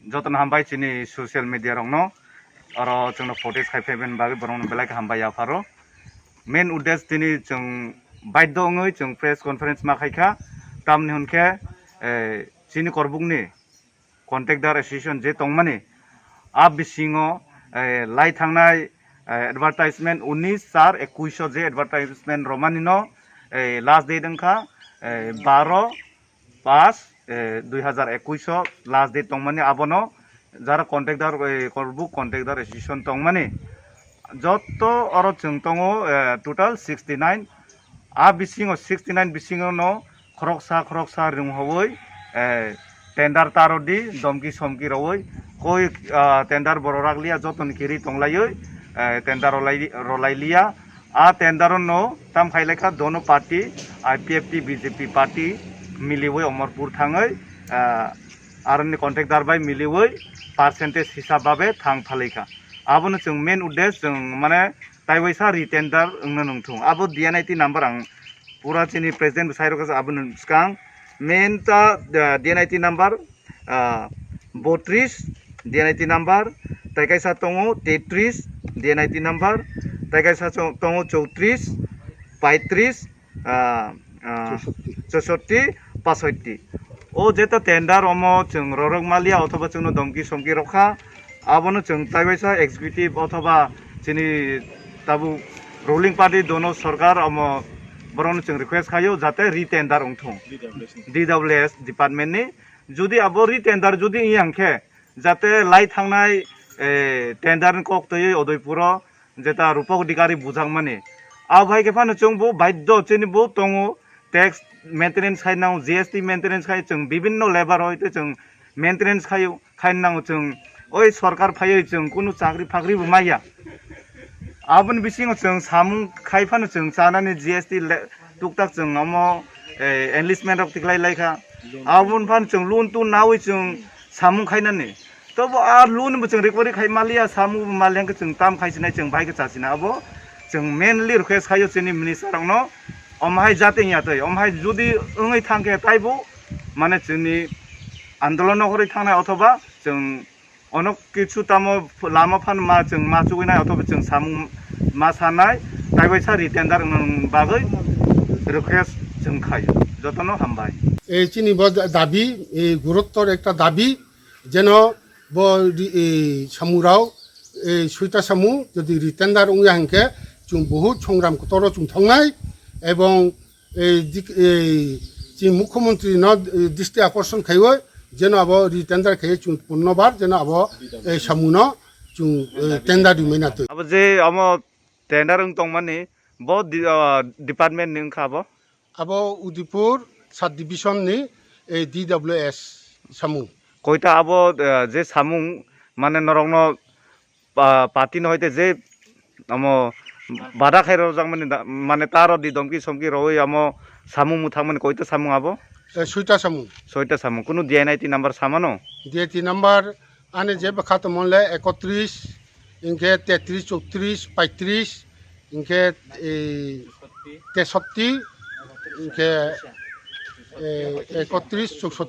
যতন হামবাই চিনি social media রংনো আরো जोंनो फटेज खायफायबेन बागै बरंनो बेलाय हामबाय आफारो मेन उद्देश्य दिनै जों बायद'ङै जों प्रेस कनफारेन्स माखायखा तामनि हुनखे चिनि करबुकनि कन्ट्रेक्टर एसोसिएशन जे तंमानि आ बिसिङो लाई थांनाय एडभार्टाइजमेंट 19/4/21 जे एडभार्टाइजमेंट रमानिनो लास्ट डेट अंखा 12/5/2021 लास्ट डेट तंमानि आबनो যারা কন্ট্রাক্টর করবুক কন্ট্রাক্টর এসোসিয়েশন তংমানি যত অরো जों তঙো টোটাল 69 আ বিসিङो 69 বিসিङो नो খরকসা রুমহবই টেন্ডার তারদি দমকি সমকি রওই কই টেন্ডার বড়রাগলিয়া যতন কিরি তংলায়ই টেন্ডার রলাইলিয়া আ টেন্ডার नो তাম খাইলেখা দোনো পার্টি আইপিএফটি বিজেপি পার্টি মিলিওই অমরপুর থাङै आरनि कन्ट्रेक्टर बाय मिलिवै पार्सेंटेज हिसाब बाबे थांग फालैखा आबोनो जों मेन उद्देश्य जों माने ताइवैसा रिटेंडर ओंनो नंथुं आबो DNIT नंबर आं पूरा चिनि प्रेसिडेंट साइरोका आबोनो स्कां मेन ता DNIT नंबर 32 DNIT नंबर ताइकाइसा तंगो 33 DNIT नंबर ताइकाइसा तंगो 34 35 64 65 ও যেটা টেন্ডার অমো जों ররক মালিয়া অথবা जोंनो দমকি সমকি রখা আবনো जों তাইবাইসা এক্সিকিউটিভ অথবা চিনি তাবু রুলিং পার্টি দোনো সরকার অমো বরনো जों রিকোয়েস্ট খায়ো যাতে রিটেন্ডার অংথং DWS ডিপার্টমেন্টনি যদি আবো রিটেন্ডার যদি ইয়াংখে যাতে লাই থাংনাই টেন্ডার কক্তयै অদয়পুর যেটা রূপক অধিকারী বুঝাংমানি আও ভাই কেফানো जों বো বাধ্য চিনি বো তঙো टैक्स मेंटेनेंस खायनांगौ GST मेंटेनेंस खाय जों विभिन्न लेबार हयतो जों मेंटेनेंस खायनांगौ जों ओइ सरकार फायै जों कुनु चाकरि फाख्रिबो माया आबोन बिसिङो जों सामुं खायफानो जों जानानै GST टुकटाक जों अमो एनलिस्टमेंट अफ तिखलाय लायखा आबोन फान जों लुन तु नावै जों सामुं खायनानै तब आ लुनबो जों रिकवरी खाय मालिया सामुं मालियाखौ जों ताम खायसिनाय जों बायखौ जासिना आबो जों मेनलि रिक्वेस्ट खायो जोंनि मिनिस्टारनो अमहाय जाते यातै अमहाय जुदि ओङै थांखे ताइबो माने जोंनि आन्दोलन करे थांनाय अथवा जों अनेक किछु तामो लामा फान मा जों मा जुगैनाय अथवा जों सामुं मा सानाय ताइबायसा रिटेंडर बागै रिक्वेस्ट जों खायो যতনো हामबाय এই চিনি দাবি এই গুরুত্বর একটা দাবি যেন সামুরাও এই সুইটা সামু যদি রিটেন্ডার উংয়া হাंखे जों बहुत সংগ্রাম কতর जों थांनाय এবং এই মুখ্যমন্ত্রী দৃষ্টি আকর্ষণ খাইও যেন আবো রিটেন্ডার খাই চুন পূর্ণবার যেন আবো এই সামুন চুন টেন্ডার দিমেনা তো আবো যে আম টেন্ডার তংমানি ব ডিপার্টমেন্ট নিং খাবো আবো উদিপুর সাব ডিভিশন নি এই DWS সামু কয়টা আবো যে সামুং মানে নরংন পাতি নহইতে যে আম বাধা খাই রজাং মানে তার দি দমকি সমকি রই আম সামু মুথাং মানে কয়টা সামুং আবো ছয়টা সামুং কোনো DNIT নাম্বার সামানো DNIT নাম্বার আনে যে বখাত মনলে 31 ইনকে 33 34 35 ইনকে 63 ইনকে 31 64